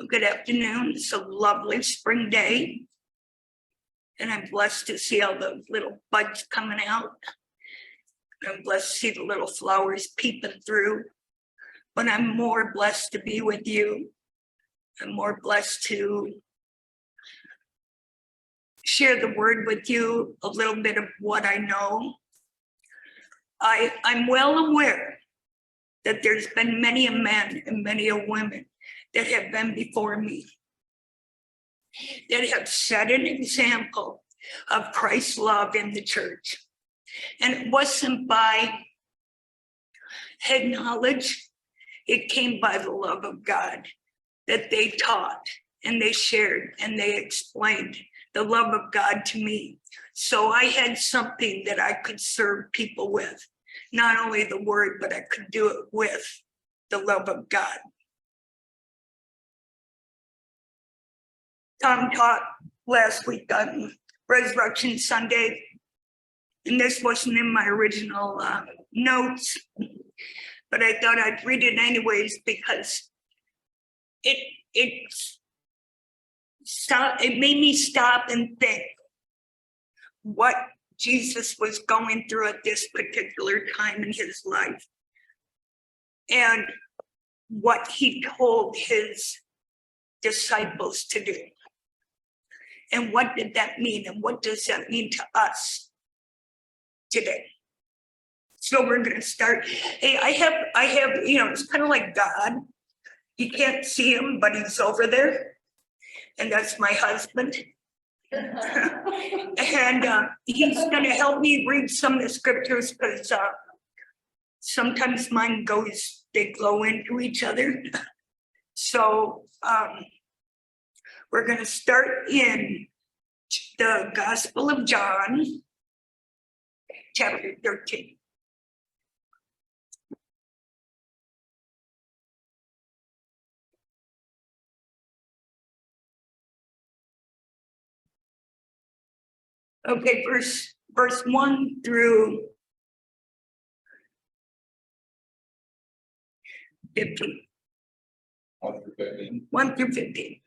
Good afternoon. It's a lovely spring day. And I'm blessed to see all the little buds coming out. I'm blessed to see the little flowers peeping through. But I'm more blessed to be with you. I'm more blessed to share the word with you, a little bit of what I know. I'm well aware that there's been many a men and many a women that have been before me, that have set an example of Christ's love in the church. And it wasn't by head knowledge, it came by the love of God that they taught and they shared and they explained the love of God to me. So I had something that I could serve people with, not only the word, but I could do it with the love of God. Tom taught last week on Resurrection Sunday, and this wasn't in my original notes, but I thought I'd read it anyways because it made me stop and think what Jesus was going through at this particular time in his life and what he told his disciples to do. And what did that mean? And what does that mean to us today? So we're going to start. Hey, I have, it's kind of like God. You can't see him, but he's over there. And that's my husband. And he's going to help me read some of the scriptures because sometimes they glow into each other. So we're going to start in the Gospel of John, chapter 13. Okay, verse 1 through 15. 1 through 15.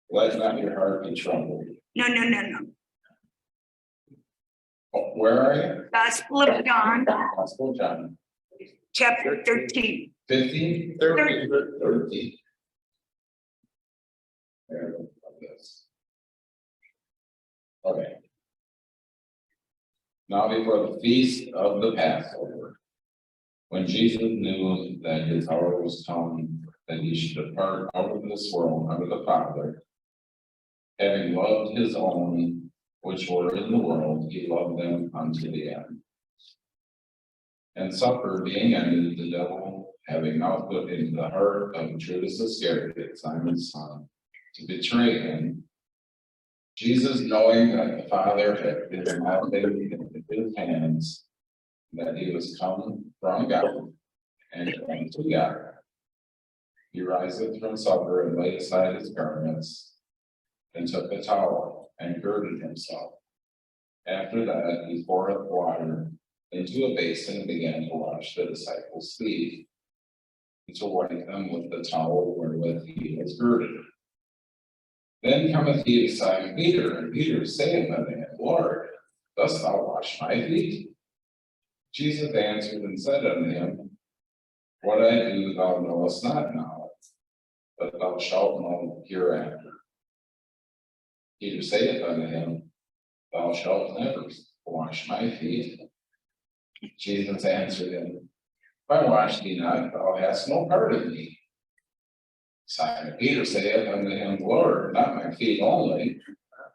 Let not your heart be troubled. No. Oh, where are you? Gospel of John, Gospel of John. chapter 13. 15, 13. There, like this. Okay. Now before the feast of the Passover, when Jesus knew that his hour was come, that he should depart out of this world unto the Father, having loved his own which were in the world, he loved them unto the end. And supper being ended, the devil having now put into the heart of Judas Iscariot, Simon's son, to betray him, Jesus, knowing that the Father had given all things into his hands, that he was come from God and come to God, he riseth from supper and laid aside his garments, and took a towel and girded himself. After that, he poureth water into a basin and began to wash the disciples' feet, and to wipe them with the towel wherewith he was girded. Then cometh he to Simon Peter, and Peter saith unto him, Lord, dost thou wash my feet? Jesus answered and said unto him, What I do thou knowest not now, but thou shalt know hereafter. Peter saith unto him, Thou shalt never wash my feet. Jesus answered him, If I wash thee not, thou hast no part in me. Simon Peter saith unto him, Lord, not my feet only,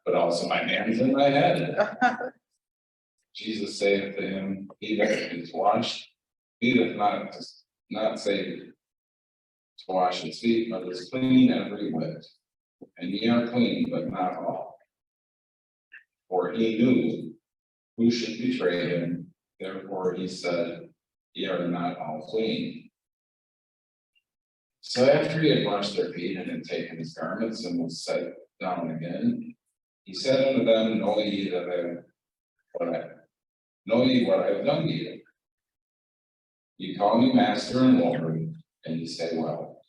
but also my hands and my head. Jesus saith to him, He that is washed needeth not save to wash his feet, but is clean every whit. And ye are clean, but not all. For he knew who should betray him, therefore he said, Ye are not all clean. So after he had washed their feet and had taken his garments and was set down again, he said unto them, Know ye what I have done to you? Ye call me Master and Lord, And you say, well,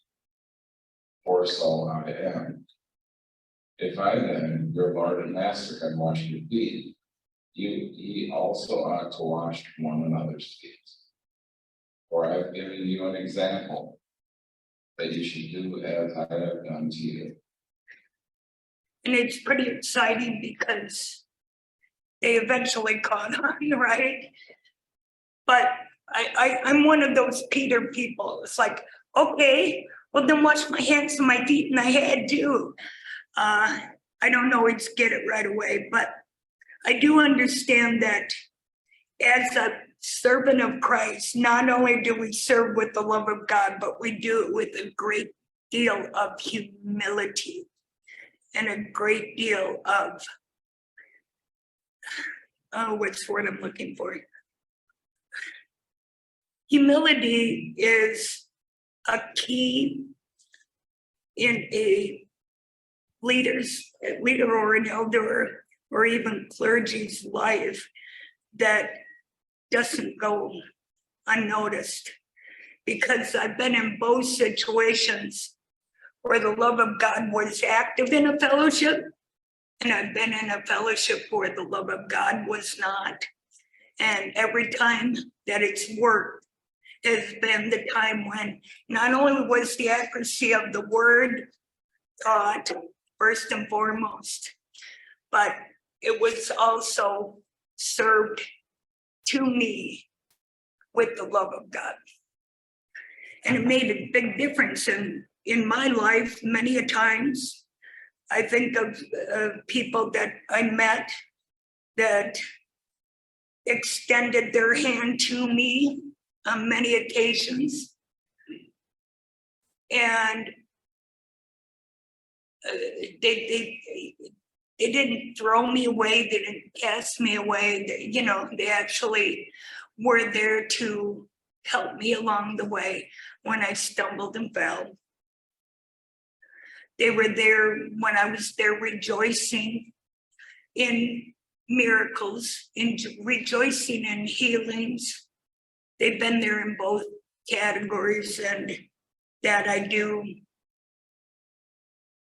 for so I am. If I then, your Lord and Master, have washed your feet, ye also ought to wash one another's feet. For I have given you an example that you should do as I have done to you. And it's pretty exciting because they eventually caught on, right? But I'm one of those Peter people. It's like, okay, well then wash my hands and my feet, and I had to. I don't always get it right away, but I do understand that as a servant of Christ, not only do we serve with the love of God, but we do it with a great deal of humility and a great deal of, what's the word I'm looking for? Humility is a key in a leader or an elder or even clergy's life that doesn't go unnoticed. Because I've been in both situations where the love of God was active in a fellowship, and I've been in a fellowship where the love of God was not. And every time that it's worked has been the time when not only was the accuracy of the word taught first and foremost, but it was also served to me with the love of God. And it made a big difference in my life many a times. I think of people that I met that extended their hand to me on many occasions. And they didn't throw me away, they didn't cast me away. They actually were there to help me along the way when I stumbled and fell. They were there when I was there rejoicing in miracles, in rejoicing in healings. They've been there in both categories, and that I do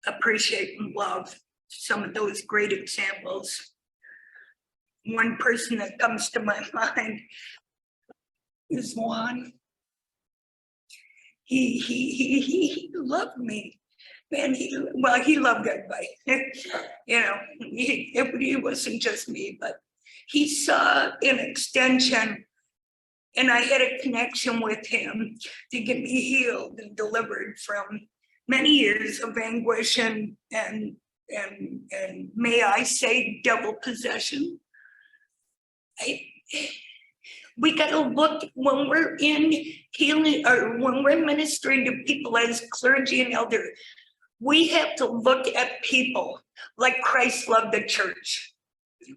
appreciate and love some of those great examples. One person that comes to my mind is Juan. He loved me. And he loved everybody. It wasn't just me, but he saw an extension, and I had a connection with him to get me healed and delivered from many years of anguish and may I say devil possession. We got to look when we're in healing or when we're ministering to people as clergy and elder. We have to look at people like Christ loved the church.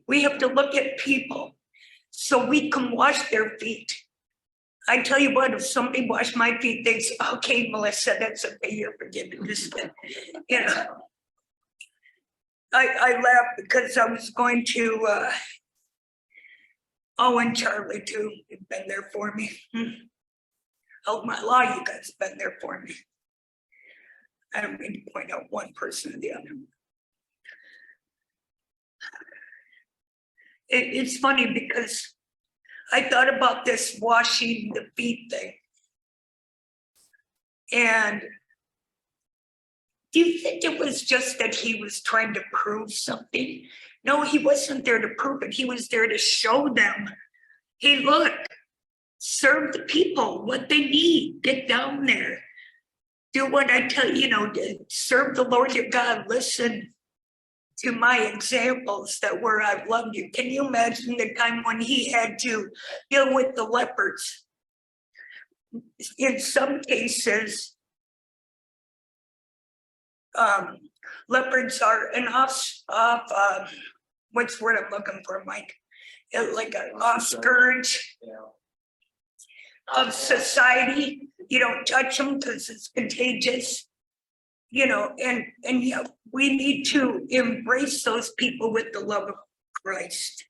We have to look at people so we can wash their feet. I tell you what, if somebody washed my feet, they'd say, okay, Melissa, that's okay, you're forgiven. I laughed because I was going to, and Charlie too, you've been there for me. Oh, my law, you guys have been there for me. I don't mean to point out one person or the other. It's funny because I thought about this washing the feet thing. And do you think it was just that he was trying to prove something? No, he wasn't there to prove it. He was there to show them, hey, look, serve the people what they need. Get down there. Do what I tell you, serve the Lord your God. Listen to my examples that where I've loved you. Can you imagine the time when he had to deal with the lepers? In some cases, leopards are an what's the word I'm looking for, Mike? Like an offscourge of society. You don't touch them because it's contagious, and yeah, we need to embrace those people with the love of Christ.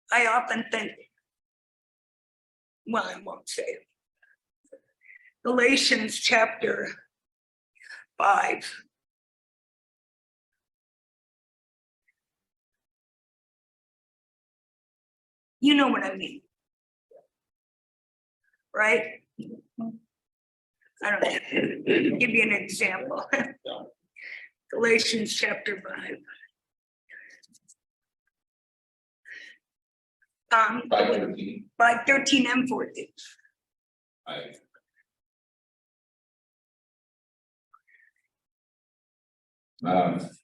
I often think well, I won't say it. Galatians chapter 5. You know what I mean, right? I don't know. Give you an example. Galatians chapter 5. 5:13. 5:13 and 14.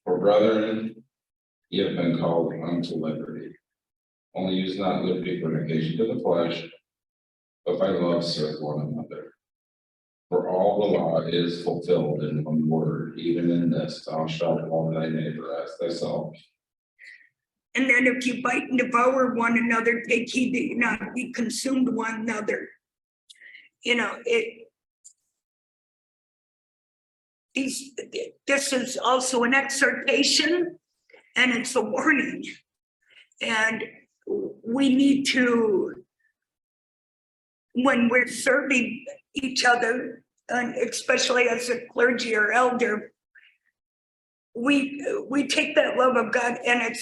For brethren, ye have been called unto liberty. Only use not liberty for an occasion to the flesh, but by love serve one another. For all the law is fulfilled in one word, even in this, thou shalt love thy neighbor as thyself. And then if you bite and devour one another, take heed that you not be consumed one another. You know, this is also an exhortation and it's a warning. And we need to, when we're serving each other, and especially as a clergy or elder, we take that love of God and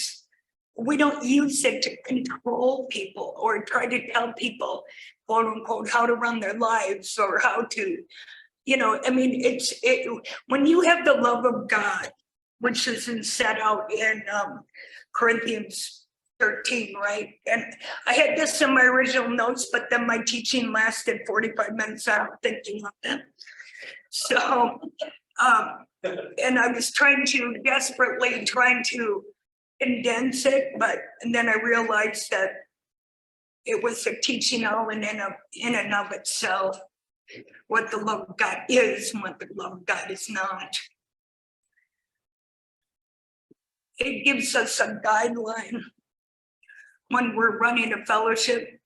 we don't use it to control people or try to tell people, quote unquote, how to run their lives or how to, you know, I mean, when you have the love of God, which is set out in Corinthians 13, right? And I had this in my original notes, but then my teaching lasted 45 minutes. I'm thinking of that. So, and I was desperately trying to condense it, and then I realized that it was a teaching all in and of itself, what the love of God is and what the love of God is not. It gives us a guideline when we're running a fellowship.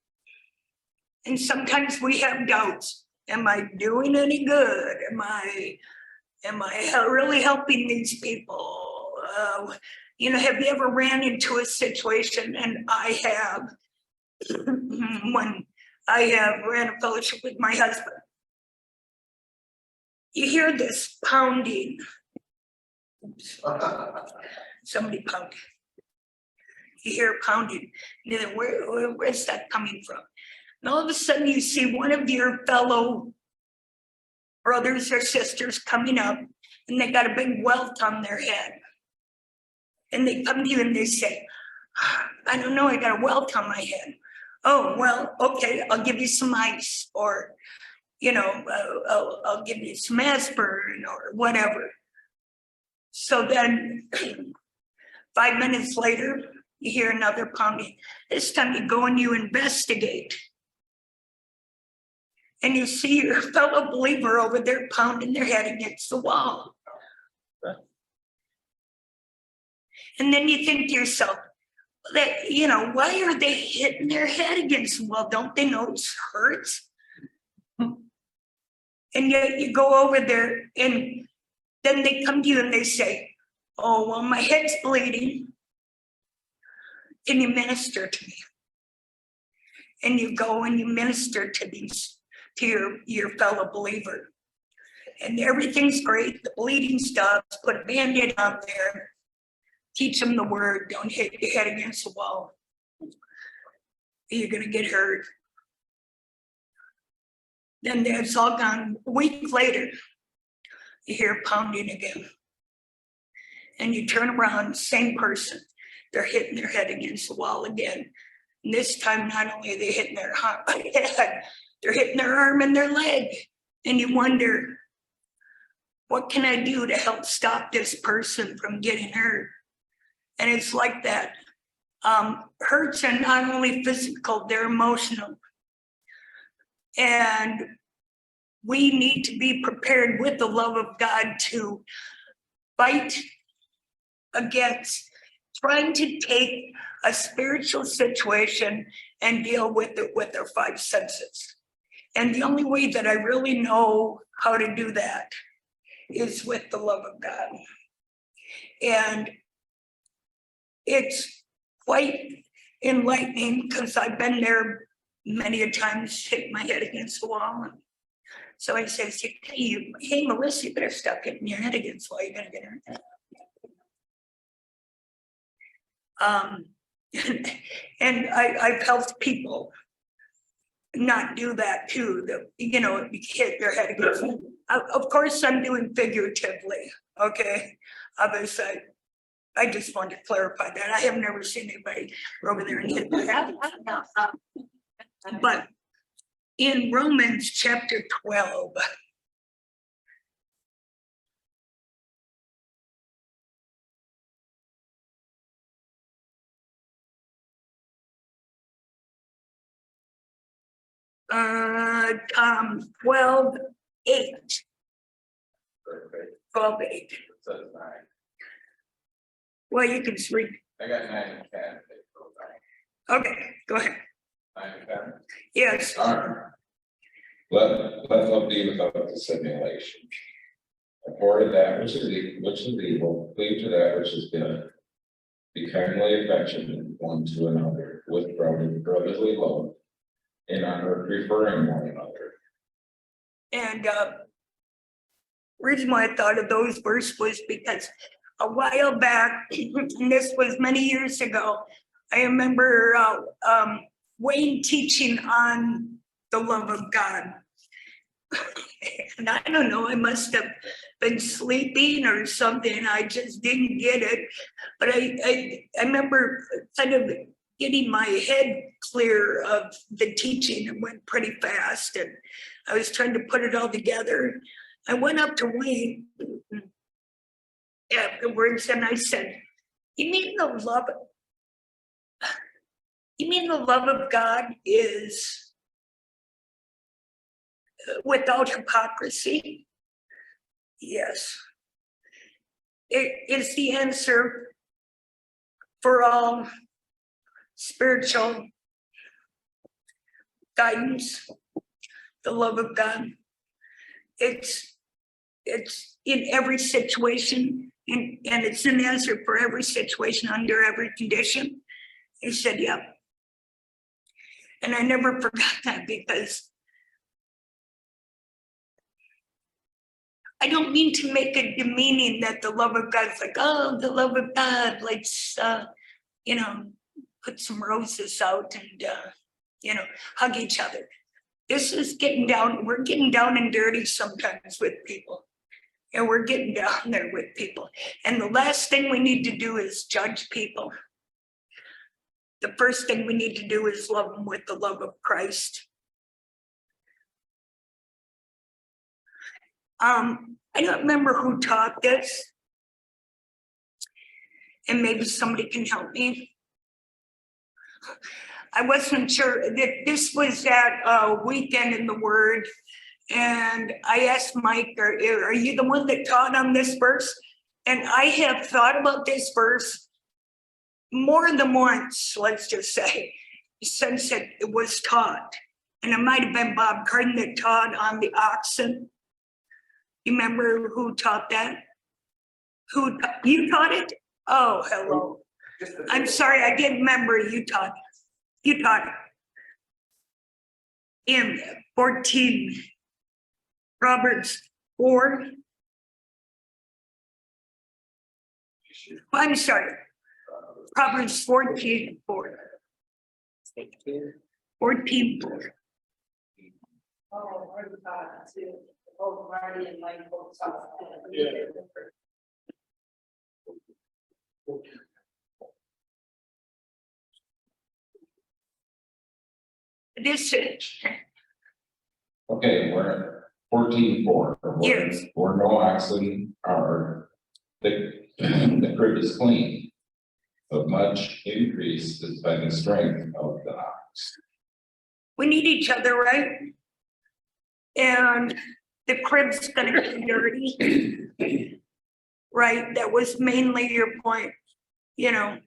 And sometimes we have doubts. Am I doing any good? Am I really helping these people? You know, have you ever ran into a situation, and I have, when I have ran a fellowship with my husband, you hear this pounding. Somebody pounding. You hear pounding. And then where's that coming from? And all of a sudden you see one of your fellow brothers or sisters coming up, and they got a big welt on their head. And they come to you and they say, I don't know, I got a welt on my head. Oh, well, okay, I'll give you some ice, or, you know, I'll give you some aspirin or whatever. So then 5 minutes later, you hear another pounding. This time you go and you investigate. And you see your fellow believer over there pounding their head against the wall. And then you think to yourself, that, you know, why are they hitting their head against the wall? Don't they know it hurts? And yet you go over there and then they come to you and they say, oh, well, my head's bleeding. Can you minister to me? And you go and you minister to your fellow believer. And everything's great. The bleeding stops, put a Band-Aid on there, teach them the word, don't hit your head against the wall. You're gonna get hurt. Then it's all gone. A week later, you hear pounding again. And you turn around, same person. They're hitting their head against the wall again. And this time, not only are they hitting their head, they're hitting their arm and their leg. And you wonder, what can I do to help stop this person from getting hurt? And it's like that. Hurts are not only physical, they're emotional. And we need to be prepared with the love of God to fight against trying to take a spiritual situation and deal with it with our five senses. And the only way that I really know how to do that is with the love of God. And it's quite enlightening because I've been there many a times hit my head against the wall. So I says, hey, Melissa, you better stop hitting your head against the wall. You're gonna get hurt. And I've helped people not do that too, hit their head against. Of course, I'm doing figuratively, okay? Obviously, I just wanted to clarify that. I have never seen anybody go over there and hit their head. But in Romans chapter 12, Tom 12:8. 12:8. Well, you can just read. I got 9 and 10. Okay, go ahead. 9 and 10. Yes. All right. Let love be without dissimulation. Abhor that which is evil, cleave to that which is good. Be kindly affectionate one to another with brotherly love, in honor of preferring one another. And reason why I thought of those verses was because a while back, and this was many years ago, I remember Wayne teaching on the love of God. And I don't know, I must have been sleeping or something. I just didn't get it. But I remember kind of getting my head clear of the teaching. It went pretty fast, and I was trying to put it all together. I went up to Wayne afterwards and I said, you mean the love of God is without hypocrisy? Yes. It is the answer for all spiritual guidance, the love of God. It's in every situation, and it's an answer for every situation under every condition. He said, yeah. And I never forgot that, because I don't mean to make it demeaning that the love of God is like, oh, the love of God, let's, put some roses out and, hug each other. This is we're getting down and dirty sometimes with people. And we're getting down there with people. And the last thing we need to do is judge people. The first thing we need to do is love them with the love of Christ. I don't remember who taught this, and maybe somebody can help me. I wasn't sure that this was at a weekend in the Word, and I asked Mike, are you the one that taught on this verse? And I have thought about this verse more than once, let's just say, since it was taught. And it might have been Bob Cardin that taught on the oxen. You remember who taught that? You taught it? Oh, hello. I'm sorry, I didn't remember you taught it. You taught it. In 14, Proverbs 4. I'm sorry. Proverbs 14:4. 14:4. Oh, we're about to both Marty and Mike both talk. This is. Okay, we're at 14:4. Yes. Where no oxen are, the crib is clean, but much increase is by the strength of the ox. We need each other, right? And the crib's gonna get dirty. Right, that was mainly your point, and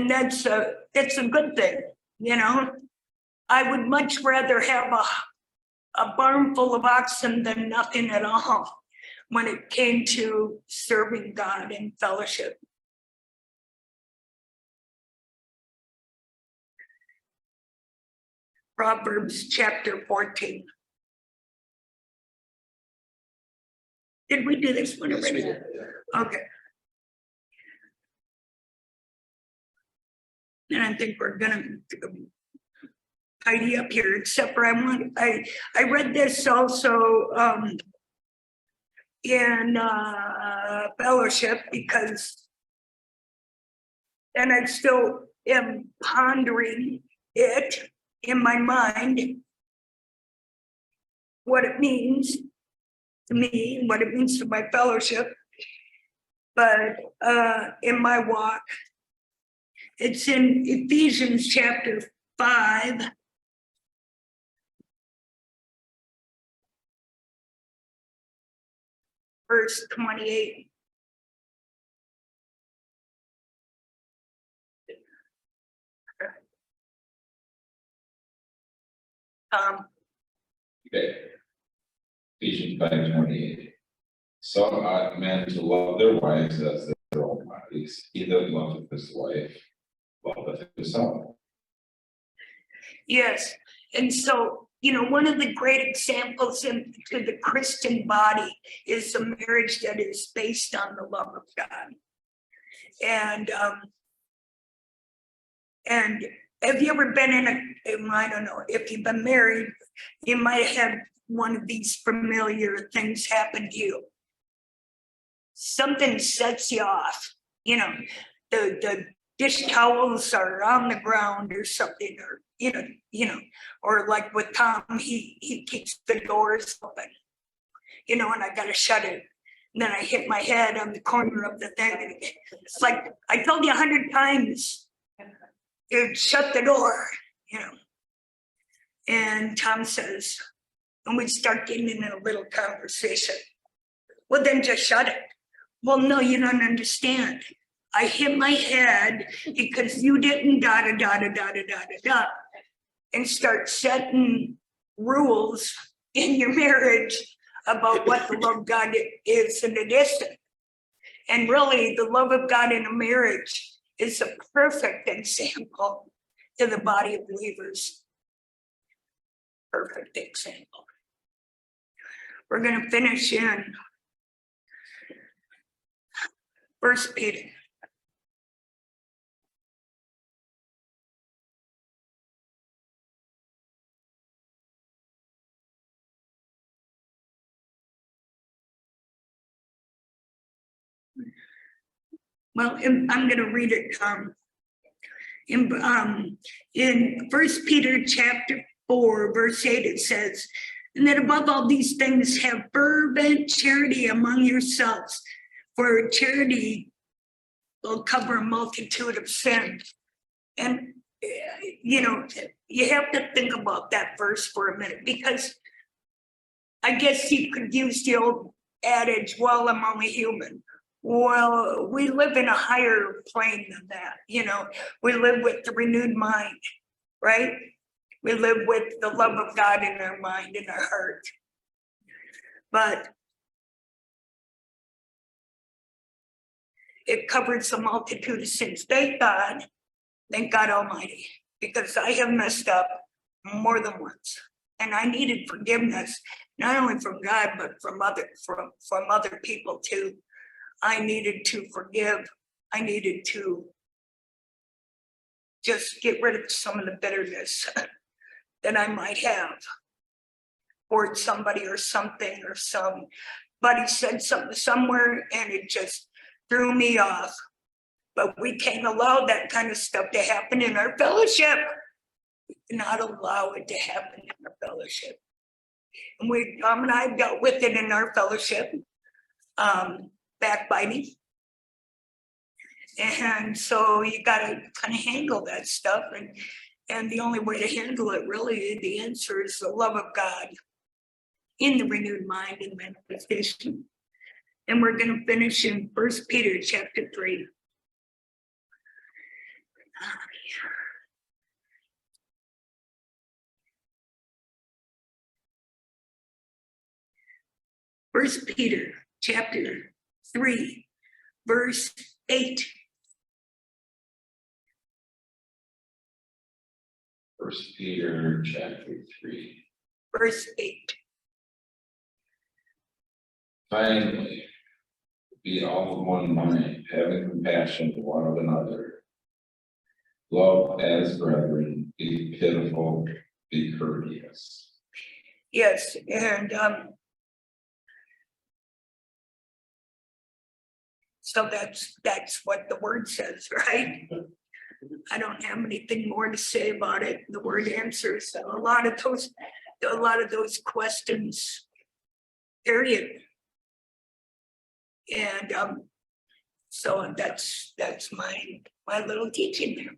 that's a good thing, I would much rather have a barn full of oxen than nothing at all when it came to serving God in fellowship. Proverbs chapter 14. Did we do this one already? Okay. And I think we're gonna tidy up here, except for I read this also in fellowship, because and I still am pondering it in my mind, what it means to me, what it means to my fellowship. But in my walk, it's in Ephesians chapter 5. Verse 28. Okay. Ephesians 5:28. So ought men to love their wives as their own bodies. He that loveth his wife loveth himself. Yes, and so, you know, one of the great examples to the Christian body is a marriage that is based on the love of God. And have you ever been in I don't know, if you've been married, you might have one of these familiar things happen to you. Something sets you off, you know, the dish towels are on the ground or something, or you know, or like with Tom, he keeps the doors open, you know, and I gotta shut it. And then I hit my head on the corner of the thing. It's like I told you 100 times, to shut the door, you know. And Tom says, and we start getting in a little conversation. Well, then just shut it. Well, no, you don't understand. I hit my head because you didn't and start setting rules in your marriage about what the love of God is and it isn't. And really, the love of God in a marriage is a perfect example to the body of believers. Perfect example. We're going to finish in 1 Peter. Well, I'm going to read it in 1 Peter chapter 4, verse 8, it says, and that above all these things have fervent charity among yourselves, for charity will cover a multitude of sins. And, you know, you have to think about that verse for a minute, because I guess you could use the old adage, well, I'm only human. Well, we live in a higher plane than that, you know. We live with the renewed mind, right? We live with the love of God in our mind, in our heart. But it covers a multitude of sins. Thank God Almighty, because I have messed up more than once. And I needed forgiveness, not only from God, but from other people too. I needed to forgive. I needed to just get rid of some of the bitterness that I might have toward somebody or something, or somebody said something somewhere and it just threw me off. But we can't allow that kind of stuff to happen in our fellowship. We cannot allow it to happen in our fellowship. And Tom and I dealt with it in our fellowship. Backbiting. And so you got to kind of handle that stuff. And the only way to handle it, really, the answer is the love of God in the renewed mind and manifestation. And we're going to finish in 1 Peter chapter 3. First Peter chapter 3, verse 8. First Peter chapter 3. verse 8. Finally, be all of one mind, having compassion to one another. Love as brethren, be pitiful, be courteous. Yes, and so that's what the word says, right? I don't have anything more to say about it. The word answers a lot of those questions. Period. And so that's my little teaching there.